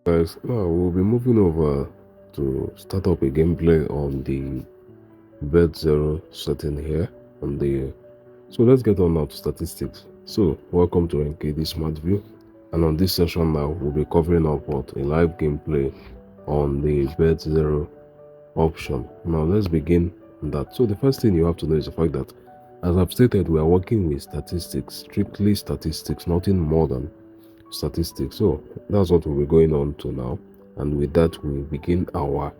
Guys, now we'll be moving over to start up a gameplay on the Betzero setting here on the. So let's get on now to statistics. So welcome to NKD SMARTVIEW, and on this session now we'll be covering up what a live gameplay on the Betzero option. Now let's begin on that. So the first thing you have to know is the fact that, as I've stated, we are working with statistics, strictly statistics, nothing more than statistics. So that's what we'll be going on to now, and with that we begin our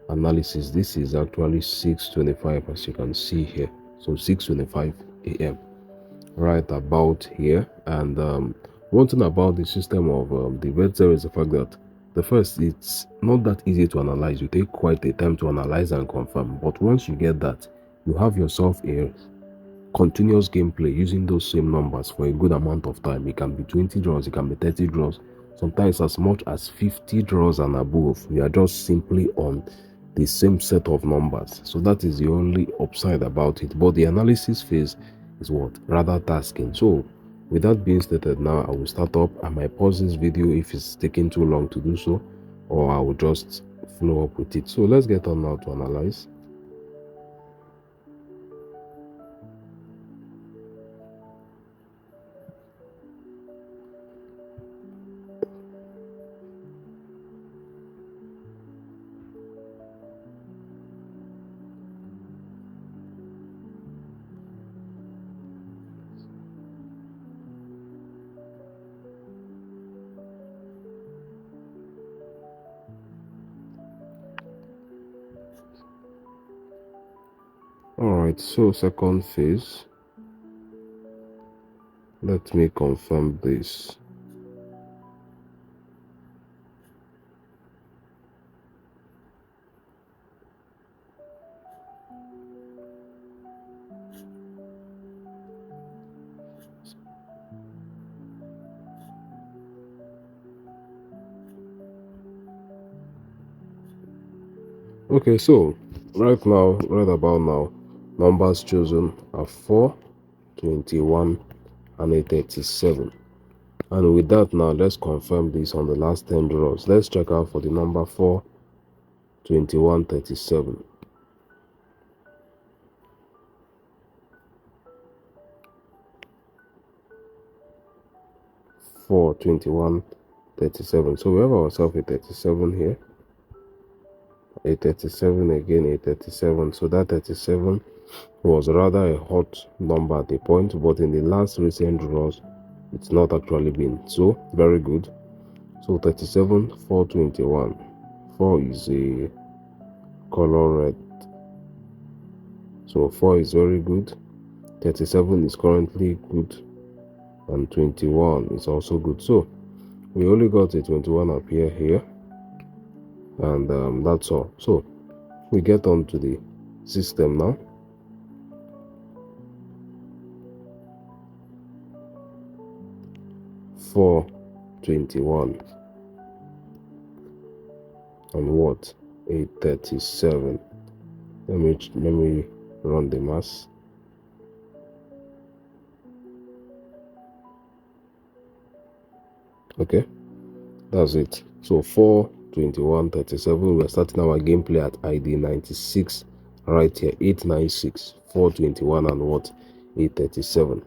analysis. This is actually 6:25, as you can see here, so 6:25 a.m. right about here. And one thing about the system of the Betzero is the fact that the first, it's not that easy to analyze. You take quite a time to analyze and confirm, but once you get that, you have yourself a continuous gameplay using those same numbers for a good amount of time. It can be 20 draws, it can be 30 draws, sometimes as much as 50 draws and above. We are just simply on the same set of numbers. So that is the only upside about it. But the analysis phase is what rather tasking. So with that being stated, now I will start up. I might pause this video if it's taking too long to do so, or I will just flow up with it. So let's get on now to analyze. Alright, so second phase. Let me confirm this. Okay, so right about now, numbers chosen are 4, 21, and 837. And with that, now let's confirm this on the last 10 draws. Let's check out for the number 4, 21, 37. For 21, 37. So we have ourselves a 37 here, a 37 again, a 37. So that 37 was rather a hot number at the point, but in the last recent draws, it's not actually been so very good. So 37, 4, 21. 4 is a color red, so 4 is very good. 37 is currently good, and 21 is also good. So we only got a 21 appear here, and that's all. So we get on to the system now. For 21 and what 837. Let me run the math. Okay, that's it. So 4, 21, 37. We're starting our gameplay at ID 96 right here. 896, 4, 21, and what 837.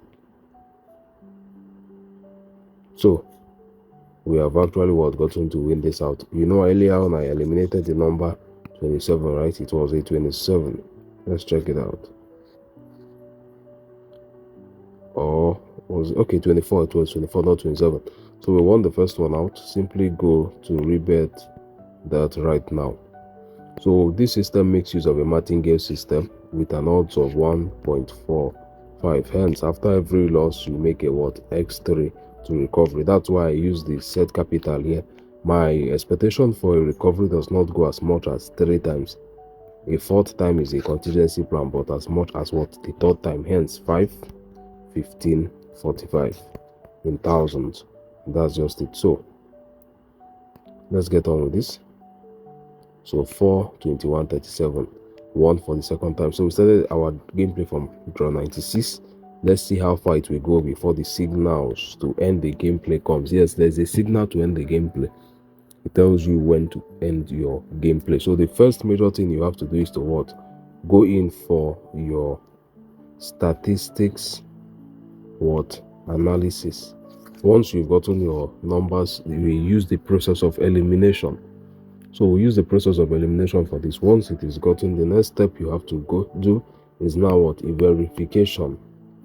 So we have actually gotten to win this out. You know, earlier on I eliminated the number 27, right? It was a 27. Let's check it out. Or was okay 24? It was 24, not 27. So we won the first one out. Simply go to rebet that right now. So this system makes use of a martingale system with an odds of 1.45. Hence, after every loss, you make a x3 to recovery. That's why I use the set capital here. My expectation for a recovery does not go as much as 3 times. A 4th time is a contingency plan, but as much as the 3rd time. Hence 5, 15, 45 in thousands. That's just it. So let's get on with this. So 4, 21, 37, 1 for the 2nd time. So we started our gameplay from draw 96. Let's see how far it will go before the signals to end the gameplay comes. Yes, there's a signal to end the gameplay. it tells you when to end your gameplay. So the first major thing you have to do is to what? Go in for your statistics analysis. Once you've gotten your numbers, you will use the process of elimination. So we use the process of elimination for this. Once it is gotten, the next step you have to go do is now what? A verification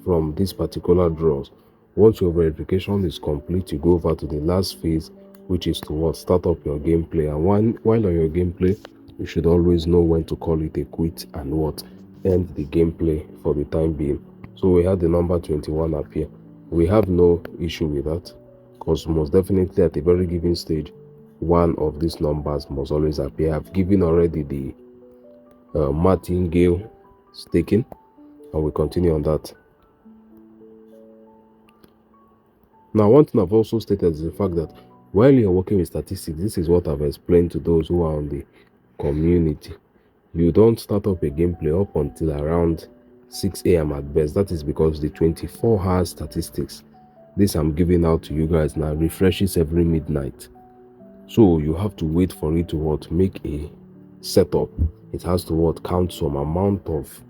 from these particular draws. Once your verification is complete, you go over to the last phase, which is to what? Start up your gameplay. And while on your gameplay, you should always know when to call it a quit and what? End the gameplay for the time being. So we had the number 21 appear. We have no issue with that, because most definitely at a very given stage, one of these numbers must always appear. I've given already the martingale staking, and we continue on that. Now, one thing I've also stated is the fact that while you're working with statistics, this is what I've explained to those who are on the community. You don't start up a gameplay up until around 6 a.m. at best. That is because the 24-hour statistics, this I'm giving out to you guys now, refreshes every midnight. So you have to wait for it to what? Make a setup. It has to what? Count some amount of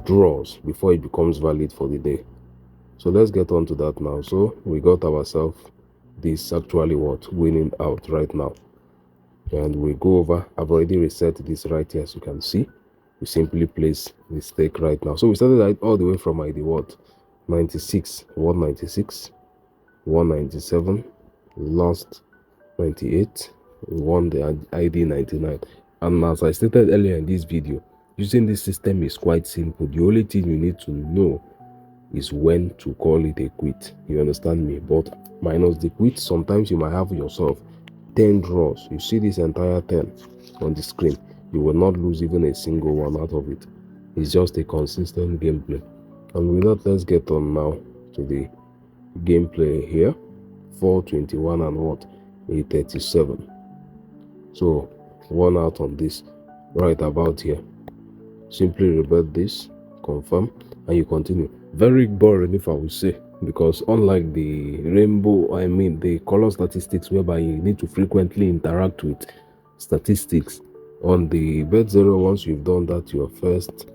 draws before it becomes valid for the day. So let's get on to that now. So we got ourselves this actually what? Winning out right now. And we go over. I've already reset this right here, as you can see. We simply place the stake right now. So we started all the way from ID what? 96, 196, 197, lost 98, won the ID 99. And as I stated earlier in this video, using this system is quite simple. The only thing you need to know is when to call it a quit. You understand me? But minus the quit, sometimes you might have yourself 10 draws. You see this entire 10 on the screen. You will not lose even a single one out of it. It's just a consistent gameplay. And with that, let's get on now to the gameplay here. 421 and what? 837. So one out on this right about here. Simply revert this, confirm, and you continue. Very boring, if I would say, because unlike the the color statistics, whereby you need to frequently interact with statistics, on the Betzero, once you've done that your first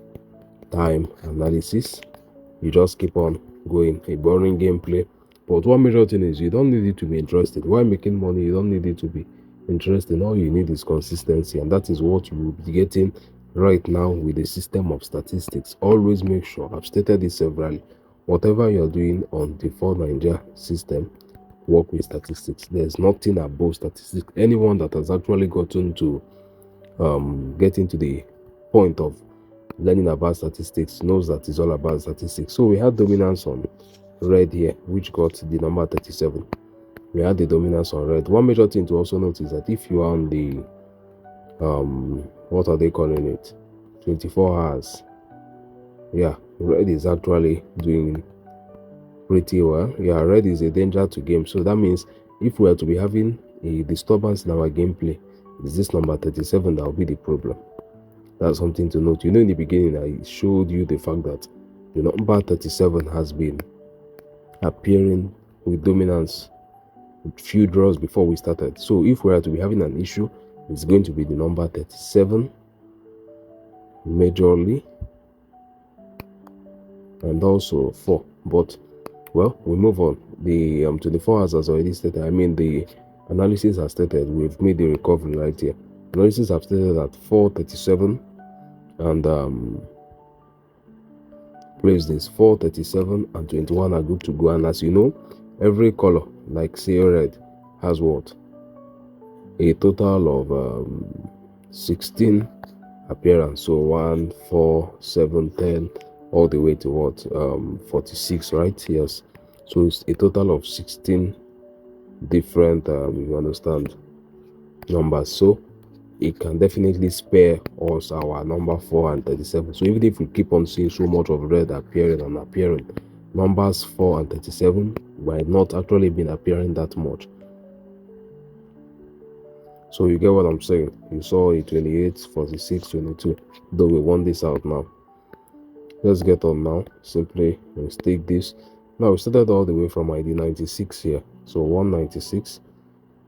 time analysis, you just keep on going. A boring gameplay. But one major thing is you don't need it to be interested. While making money, you don't need it to be interesting. All you need is consistency, and that is what you will be getting right now with the system of statistics. Always make sure, I've stated this severally, whatever you're doing on the BET9JA system, work with statistics. There's nothing above statistics. Anyone that has actually gotten to get into the point of learning about statistics knows that it's all about statistics. So we had dominance on red here, which got the number 37. We had the dominance on red. One major thing to also note is that if you are on the what are they calling it, 24 hours, yeah, red is actually doing pretty well. Yeah, red is a danger to game. So that means if we are to be having a disturbance in our gameplay, it's this number 37 that will be the problem. That's something to note. You know, in the beginning I showed you the fact that the number 37 has been appearing with dominance with few draws before we started. So if we are to be having an issue, it's going to be the number 37 majorly, and also 4. But well, we move on. The 24 hours has already stated, the analysis has stated we've made the recovery right here. Analysis have stated that 437 and place this 437 and 21 are good to go. And as you know, every color, like say red, has what? A total of 16 appearance. So 1, 4, 7, 10, all the way to what? 46, right? Yes. So it's a total of 16 different, you understand, numbers. So it can definitely spare us our number 4 and 37. So even if we keep on seeing so much of red appearing and appearing, numbers 4 and 37 might not actually been appearing that much. So you get what I'm saying. You saw a 28, 46, 22, though we want this out now. Let's get on now. Simply mistake this. Now we started all the way from ID 96 here. So 196,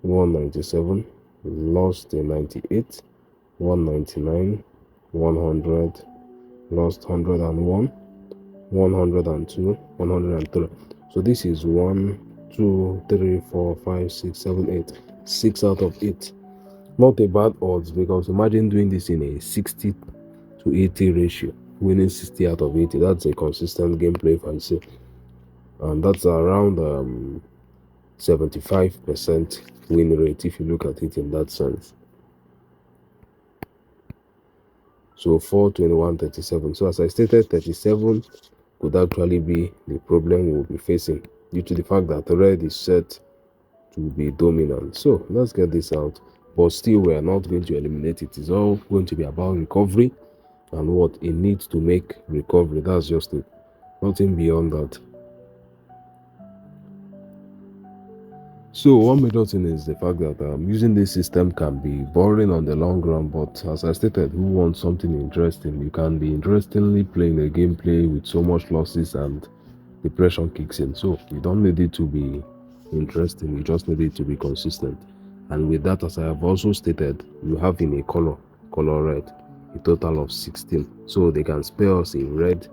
197, lost a 98, 199, 100, lost 101, 102, 103. So this is 1, 2, 3, 4, 5, 6, 7, 8. 6 out of 8. Not a bad odds, because imagine doing this in a 60 to 80 ratio, winning 60 out of 80. That's a consistent gameplay, if I say. And that's around 75% win rate if you look at it in that sense. So 4, 21, 37. So as I stated, 37 could actually be the problem we'll be facing due to the fact that red is set to be dominant. So let's get this out. But still, we are not going to eliminate it. It's all going to be about recovery and what it needs to make recovery. That's just it. Nothing beyond that. So one major thing is the fact that using this system can be boring on the long run, but as I stated, who wants something interesting? You can be interestingly playing a gameplay with so much losses and depression kicks in. So you don't need it to be interesting, you just need it to be consistent. And with that, as I have also stated, you have in a color red, a total of 16. So they can spare us a red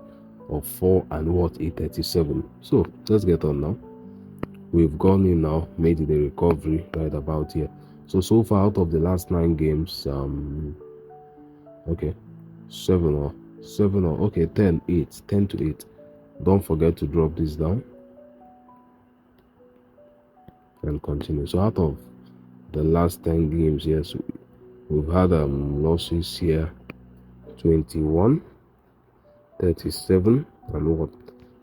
of 4 and what, a 37. So let's get on now. We've gone in now, made the recovery right about here. So far out of the last 9 games, okay, 7 or okay, 10, 8, 10 to 8. Don't forget to drop this down and continue. So out of the last 10 games, yes, we've had losses here, 21, 37, and what,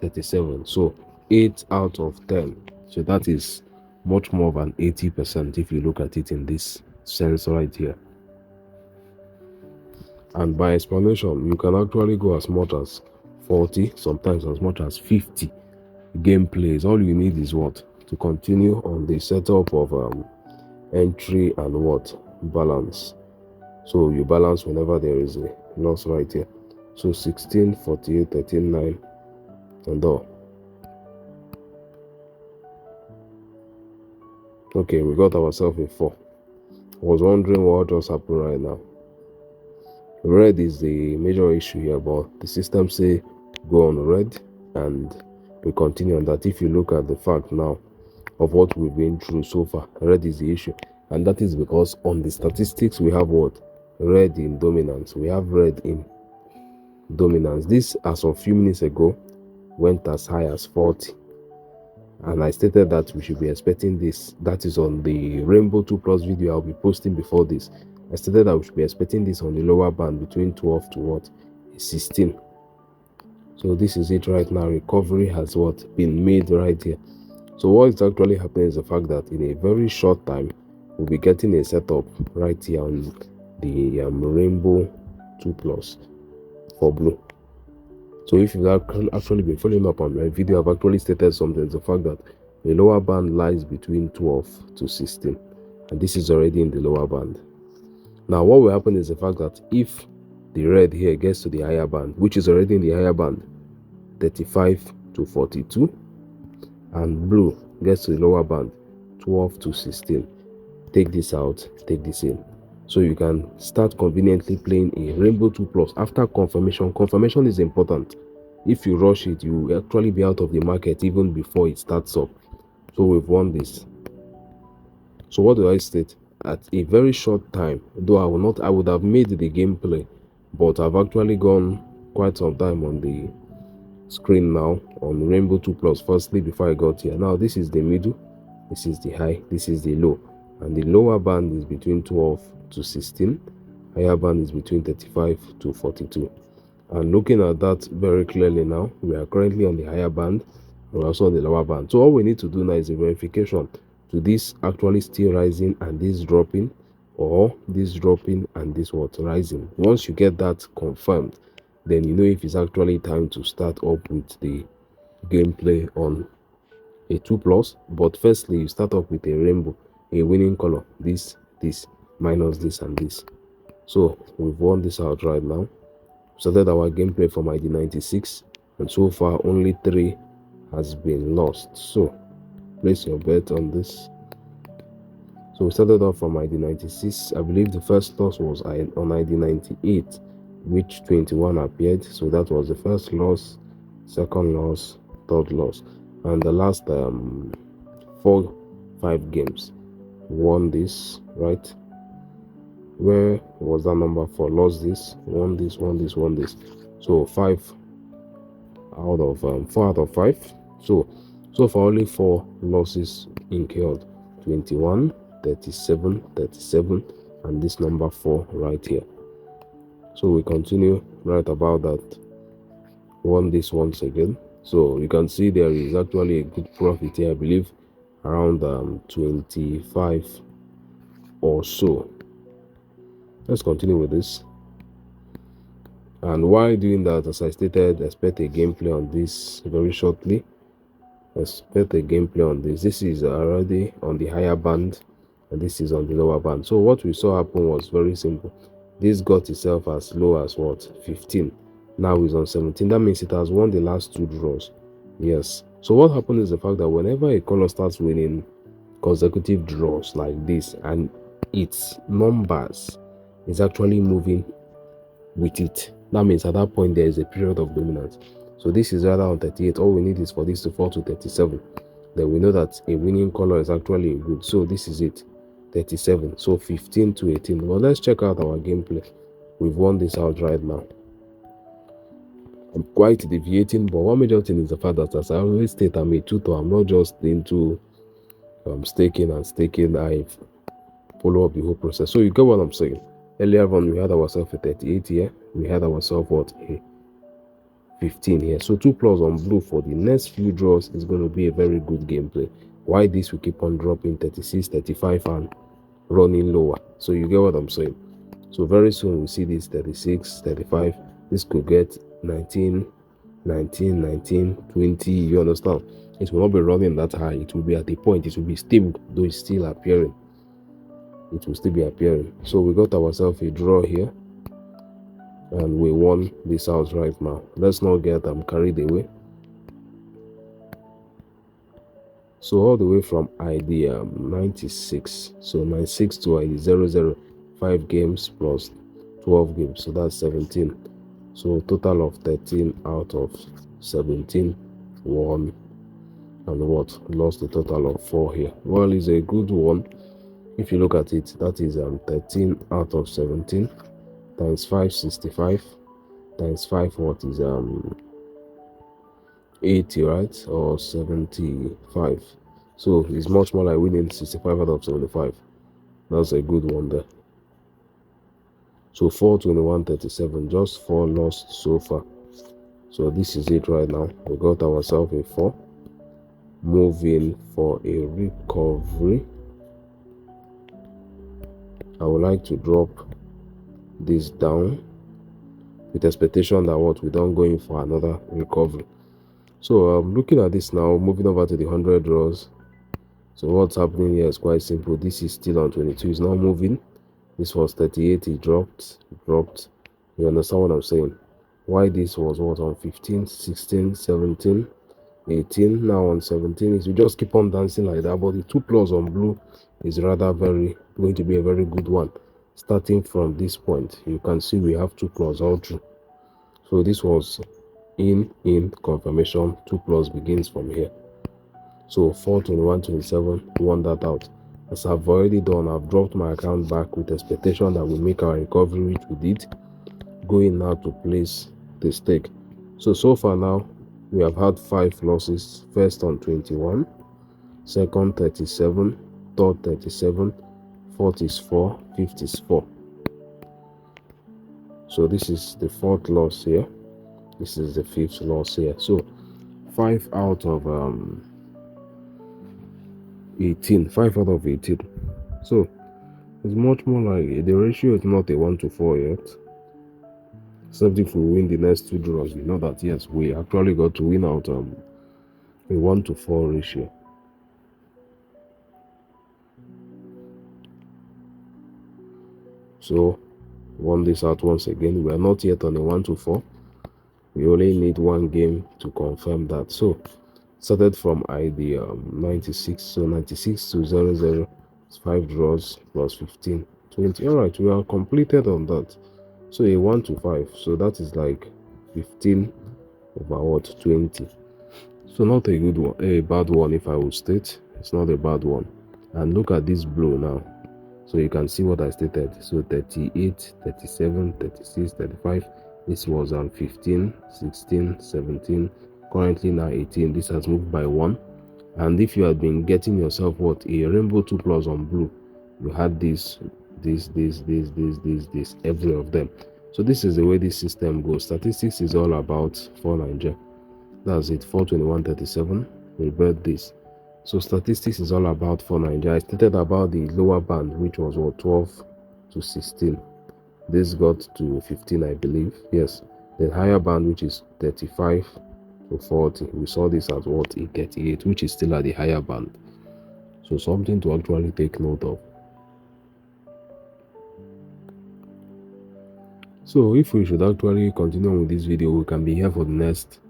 37. So 8 out of 10. So that is much more than 80% if you look at it in this sense right here. And by explanation, you can actually go as much as 40, sometimes as much as 50 gameplays. All you need is what? To continue on the setup of entry and what? Balance. So you balance whenever there is a loss right here. So 16, 48, 13, 9, and all. Okay, we got ourselves a 4. I was wondering what just happened right now. Red is the major issue here, but the system say go on red, and we continue on that. If you look at the fact now of what we've been through so far, red is the issue, and that is because on the statistics we have what? Red in dominance. We have red in dominance. This, as of a few minutes ago, went as high as 40. And I stated that we should be expecting this. That is on the Rainbow 2+ video I'll be posting before this. I stated that we should be expecting this on the lower band between 12 to what? 16. So this is it right now. Recovery has what? Been made right here. So what is actually happening is the fact that in a very short time, we'll be getting a setup right here on the Rainbow 2+ for blue. So if you've actually been following up on my video, I've actually stated something, the fact that the lower band lies between 12 to 16, and this is already in the lower band. Now what will happen is the fact that if the red here gets to the higher band, which is already in the higher band, 35 to 42, and blue gets to the lower band, 12 to 16, take this out, take this in. So you can start conveniently playing a Rainbow 2+ after confirmation. Confirmation is important. If you rush it, you will actually be out of the market even before it starts up. So we've won this. So what do I state? At a very short time, though I would have made the gameplay, but I've actually gone quite some time on the screen now on Rainbow 2+. Firstly, before I got here, now this is the middle, this is the high, this is the low, and the lower band is between 12 to 16, higher band is between 35 to 42. And looking at that very clearly now, we are currently on the higher band, and we're also on the lower band. So all we need to do now is a verification to this actually still rising and this dropping, or this dropping and this what rising. Once you get that confirmed, then you know if it's actually time to start up with the gameplay on a 2+. But firstly, you start up with a rainbow, a winning color, this minus this and this. So we've won this out right now. Started our gameplay from ID 96, and so far only 3 has been lost. So place your bet on this. So we started off from ID 96. I believe the first loss was on ID 98, which 21 appeared. So that was the first loss, second loss, third loss, and the last 5 games won this, right? Where was that number 4? Lost this, won this, won this, won this. So 4 out of 5. So far only 4 losses incurred: 21, 37, 37, and this number 4 right here. So we continue right about that. Won this once again. So you can see there is actually a good profit here, I believe around 25 or so. Let's continue with this. And while doing that, as I stated, expect a gameplay on this very shortly. Expect a gameplay on this. This is already on the higher band and this is on the lower band. So what we saw happen was very simple. This got itself as low as what? 15. Now it's on 17. That means it has won the last 2 draws. Yes. So what happened is the fact that whenever a color starts winning consecutive draws like this and its numbers is actually moving with it, that means at that point there is a period of dominance. So this is rather on 38. All we need is for this to fall to 37. Then we know that a winning color is actually good. So this is it, 37. So 15 to 18. Well, let's check out our gameplay. We've won this out right now. I'm quite deviating, but one major thing is the fact that, as I always state, I'm a tutor. I'm not just into staking. I follow up the whole process. So you get what I'm saying. Earlier on, we had ourselves a 38 here. We had ourselves what? A 15 here. So 2 plus on blue for the next few draws is going to be a very good gameplay. Why this will keep on dropping 36, 35 and running lower. So you get what I'm saying. So very soon we see this 36, 35. This could get 19, 19, 19, 20. You understand? It will not be running that high. It will be at a point. It will be stable, though it's still appearing. It will still be appearing. So we got ourselves a draw here and we won this out right now. Let's not get carried away. So all the way from ID 96, so 96 to ID 00, 5 games plus 12 games, so that's 17. So total of 13 out of 17 won, and what lost a total of 4 here. Well, it's a good one. If you look at it, that is 13 out of 17 times 5, 65, times 5, what is 80, right? Or 75. So it's much more like winning 65 out of 75. That's a good one there. So 4, 21, 37, just 4 lost so far. So this is it right now. We got ourselves a 4. Moving for a recovery. I would like to drop this down with expectation that what we don't go in for another recovery. So I'm looking at this now, moving over to the 100 draws. So what's happening here is quite simple. This is still on 22. It's not moving. This was 38. It dropped. You understand what I'm saying? Why this was what on 15, 16, 17, 18, now on 17 is we just keep on dancing like that. But the 2 plus on blue is rather going to be a very good one. Starting from this point, you can see we have 2 plus all through. So this was in confirmation. 2 plus begins from here. So 4, 21, 27 won that out. As I've already done, I've dropped my account back with expectation that we make our recovery, which we did. Going now to place the stake. So far now we have had 5 losses. First on 21, second 37, third 37, fourth is 4, fifth is 4. So this is the 4th loss here. This is the 5th loss here. So 5 out of 18. 5 out of 18. So it's much more like the ratio is not a 1-to-4 yet. Except if we win the next 2 draws, we know that yes, we actually got to win out a 1-to-4 ratio. So won this out once again. We are not yet on a 1-to-4. We only need 1 game to confirm that. So started from ID 96, so 96 to 00, It's 5 draws plus 15, 20. All right, we are completed on that. So a 1 to 5, so that is like 15 over what, 20. So not a good one, a bad one if I would state. It's not a bad one. And look at this blue now. So you can see what I stated. So 38, 37, 36, 35. This was 15, 16, 17, currently now 18. This has moved by 1. And if you had been getting yourself what, a rainbow 2 plus on blue, you had this, every of them. So this is the way this system goes. Statistics is all about for Nigeria. That's it, 421.37. Revert this. So statistics is all about for Nigeria. I stated about the lower band, which was what, 12 to 16. This got to 15, I believe. Yes. The higher band, which is 35 to 40. We saw this as what, a 38, which is still at the higher band. So something to actually take note of. So if we should actually continue with this video, we can be here for the next.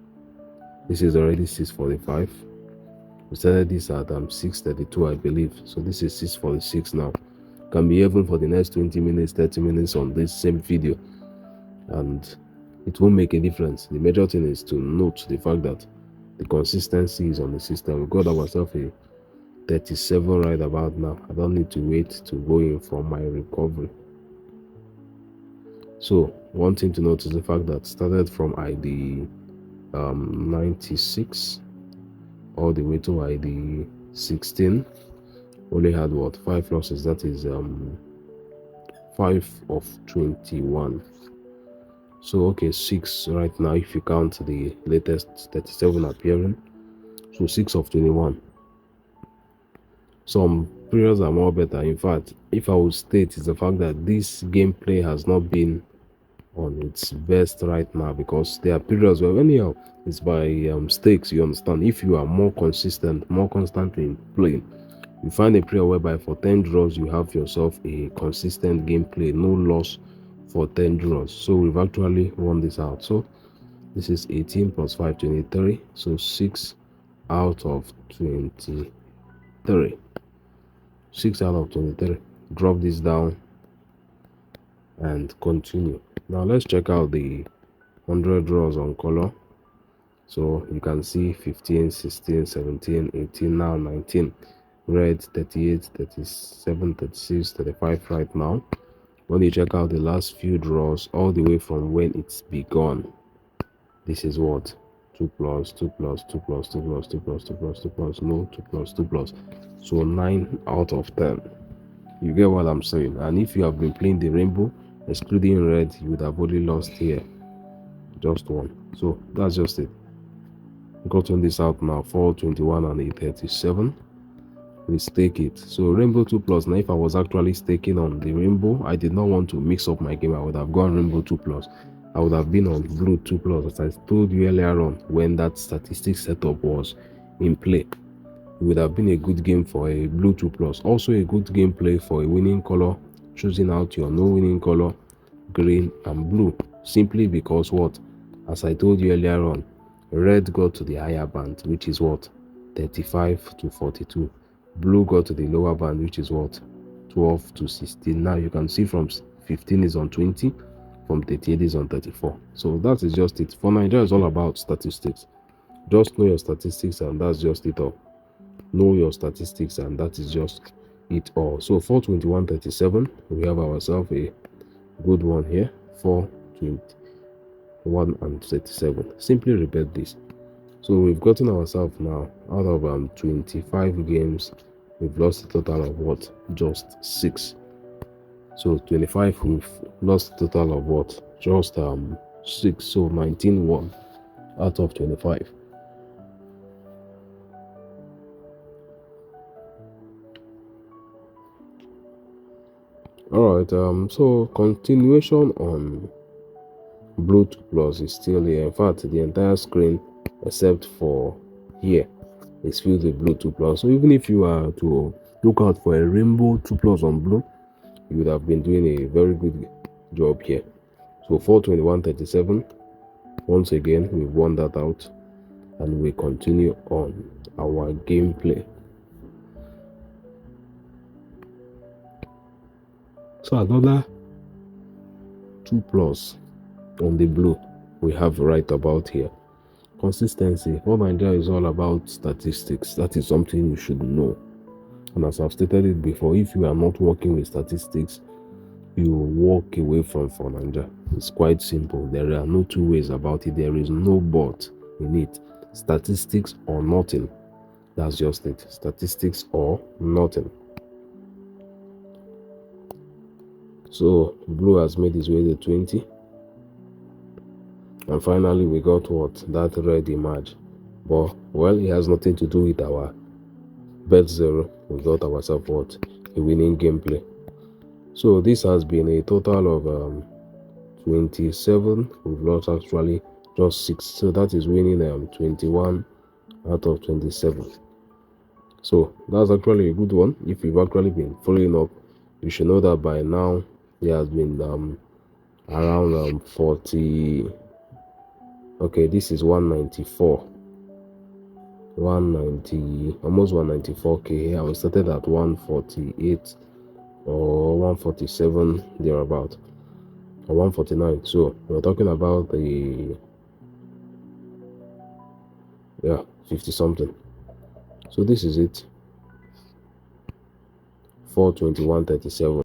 This is already 6:45. We started this at 6:32, I believe. So this is 6:46 now. Can be even for the next 20 minutes, 30 minutes on this same video, and it won't make a difference. The major thing is to note the fact that the consistency is on the system. We got ourselves a 37 right about now. I don't need to wait to go in for my recovery. So one thing to note is the fact that started from ID 96 all the way to ID 16. Only had what, 5 losses. That is 5 of 21. So okay, 6 right now if you count the latest 37 appearing. So 6 of 21. Some periods are more better. In fact, if I would state, is the fact that this gameplay has not been on its best right now, because there are periods where, anyhow, it's by stakes, you understand. If you are more consistent, more constant in playing, you find a period whereby for 10 draws you have yourself a consistent gameplay, no loss for 10 draws. So we've actually won this out. So this is 18 plus 5, 23. So 6 out of 23. 6 out of 23. Drop this down and continue. Now let's check out the 100 draws on color. So you can see 15, 16, 17, 18, now 19. Red 38, 37, 36, 35 right now. When you check out the last few draws all the way from when it's begun, this is what, 2 plus, 2 plus, 2 plus, 2 plus, 2 plus, 2 plus, 2 plus, no, 2 plus, 2 plus. So 9 out of 10. You get what I'm saying? And if you have been playing the rainbow, excluding red, you would have only lost here just 1. So that's just it. Gotten this out now, 421 and 837. We stake it. So rainbow 2 plus. Now if I was actually staking on the rainbow, I did not want to mix up my game. I would have gone rainbow 2 plus. I would have been on blue 2 plus, as I told you earlier on when that statistics setup was in play. It would have been a good game for a blue 2 plus. Also a good gameplay for a winning color, choosing out your no winning color, green and blue, simply because what, as I told you earlier on, red got to the higher band, which is what, 35 to 42. Blue got to the lower band, which is what, 12 to 16. Now you can see from 15 is on 20, from 38 is on 34. So that is just it. For Nigeria, it's all about statistics. Just know your statistics and that's just it all. Know your statistics and that is just it all. So 421.37, we have ourselves a good one here. 421 and 37. Simply repeat this. So we've gotten ourselves now out of 25 games, we've lost a total of what, just 6. So 25, we've lost a total of what, just 6. So 19-1 out of 25. All right, so continuation on blue 2 plus is still here. In fact, the entire screen except for here is filled with blue 2 plus. So even if you are to look out for a rainbow 2 plus on blue, you would have been doing a very good job here. So 421.37, once again we've won that out and we continue on our gameplay. So another 2+ on the blue we have right about here. Consistency. What Nigeria is all about statistics. That is something you should know. And as I've stated it before, if you are not working with statistics, you walk away from Nigeria. It's quite simple. There are no two ways about it. There is no but in it. Statistics or nothing. That's just it. Statistics or nothing. So blue has made its way to 20. And finally we got what? That red emerge. But well, it has nothing to do with our Betzero. We got ourselves what? A winning gameplay. So this has been a total of 27. We've lost actually just 6. So that is winning 21 out of 27. So that's actually a good one. If you've actually been following up, you should know that by now there has been around 40. Okay, this is 194. 190, almost 194k. I started at 148 or 147 thereabout, or 149. So we're talking about the 50 something. So this is it. 421.37.